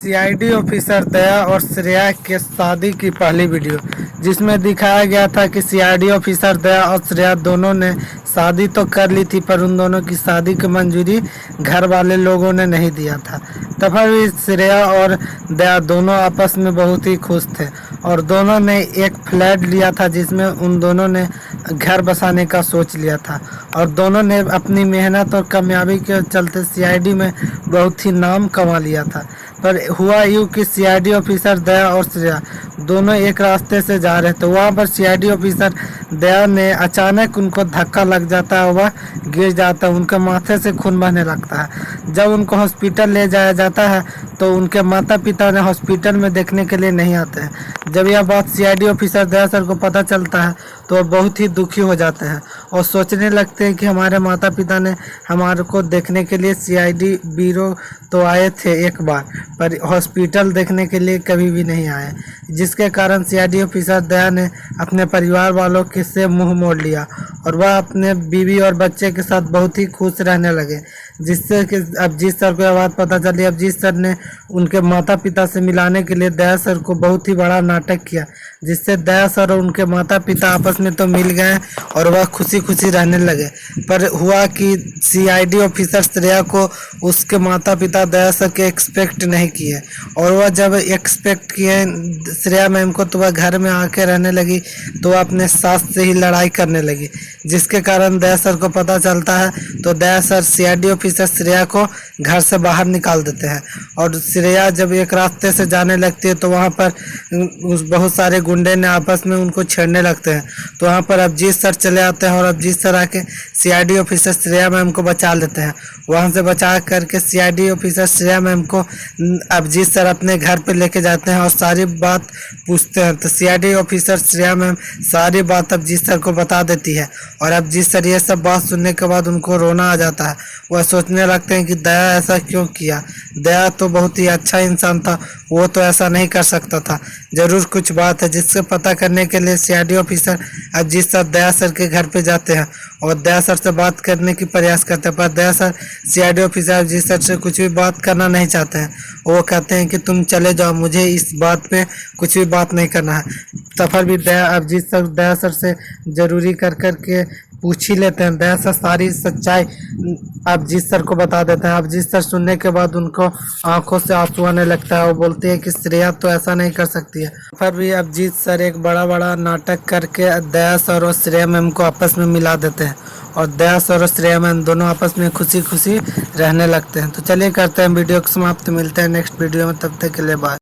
CID officer दया और श्रेया के शादी की पहली वीडियो, जिसमें दिखाया गया था कि सीआईडी ऑफिसर दया और श्रेया दोनों ने शादी तो कर ली थी, पर उन दोनों की शादी की मंजूरी घर वाले लोगों ने नहीं दिया था। तब भी श्रेया और दया दोनों आपस में बहुत ही खुश थे और दोनों ने एक फ्लैट लिया था, जिसमें उन दोनों ने घर बसाने का सोच लिया था और दोनों ने अपनी मेहनत और कामयाबी के चलते सीआईडी में बहुत ही नाम कमा लिया था। पर हुआ यूँ कि सीआईडी ऑफिसर दया और श्रेया दोनों एक रास्ते से जा रहे थे। वहाँ पर सीआईडी ऑफिसर दया ने अचानक उनको धक्का लग जाता है, वह गिर जाता है, उनके माथे से खून बहने लगता है। जब उनको हॉस्पिटल ले जाया जाता है तो उनके माता पिता ने हॉस्पिटल में देखने के लिए नहीं आते हैं। जब यह बात सीआईडी ऑफिसर दया सर को पता चलता है तो वह बहुत ही दुखी हो जाते हैं और सोचने लगते हैं कि हमारे माता पिता ने हमारे को देखने के लिए सीआईडी ब्यूरो तो आए थे एक बार, पर हॉस्पिटल देखने के लिए कभी भी नहीं आए, जिसके कारण सीआईडी ऑफिसर दया ने अपने परिवार वालों के से मुंह मोड़ लिया और वह अपने बीवी और बच्चे के साथ बहुत ही खुश रहने लगे। जिससे कि अभिजीत सर को यह बात पता चली। अभिजीत सर ने उनके माता पिता से मिलाने के लिए दया सर को बहुत ही बड़ा नाटक किया, जिससे दया सर और उनके माता पिता आपस में तो मिल गए और वह खुशी खुशी रहने लगे। पर हुआ कि सीआईडी ऑफिसर श्रेया को उसके माता पिता दया सर के एक्सपेक्ट नहीं किए और वह जब एक्सपेक्ट किए श्रेया मैम को तो वह घर में आके रहने लगी, तो वह अपने सास से ही लड़ाई करने लगी, जिसके कारण दया सर को पता चलता है। तो दया सर सीआईडी ऑफिसर श्रेया को घर से बाहर निकाल देते हैं और श्रेया जब एक रास्ते से जाने लगती है तो वहाँ पर बहुत सारे गुंडे ने आपस में उनको छेड़ने लगते हैं। तो वहाँ पर अभिजीत सर चले आते हैं और अभिजीत सर आके सीआईडी ऑफिसर श्रेया मैम को बचा लेते हैं। वहाँ से बचा करके सीआईडी ऑफिसर श्रेया मैम को अभिजीत सर अपने घर पे लेके जाते हैं और सारी बात पूछते हैं। तो सीआईडी ऑफिसर श्रेया मैम सारी बात अभिजीत सर को बता देती है और अभिजीत सर ये सब बात सुनने के बाद उनको रोना आ जाता है। वह सोचने लगते हैं कि दया ऐसा क्यों किया, दया तो बहुत ही अच्छा इंसान था, वो तो ऐसा नहीं कर सकता था, जरूर कुछ बात है। जिससे पता करने के लिए सीआईडी ऑफिसर अभिजीत सर दया सर के घर पे जाते हैं और दया सर से बात करने की प्रयास करते हैं, पर Daya sir CID officer Abhijeet sir से कुछ भी बात करना नहीं चाहते हैं। वो कहते हैं कि तुम चले जाओ, मुझे इस बात पे कुछ भी बात नहीं करना है। सफर भी दया अभिजीत सर दया सर से जरूरी कर के पूछ ही लेते हैं। दया सर सारी सच्चाई अभिजीत सर को बता देते हैं। अभिजीत सर सुनने के बाद उनको आंखों से आंसू आने लगता है और बोलते हैं कि श्रेया तो ऐसा नहीं कर सकती है। फिर भी अभिजीत सर एक बड़ा नाटक करके दया सर और श्रेया मैम को आपस में मिला देते हैं और दया सर और श्रेया मैम दोनों आपस में खुशी खुशी रहने लगते हैं। तो चलिए करते हैं वीडियो को समाप्त, मिलते हैं नेक्स्ट वीडियो में, तब तक के लिए बाय।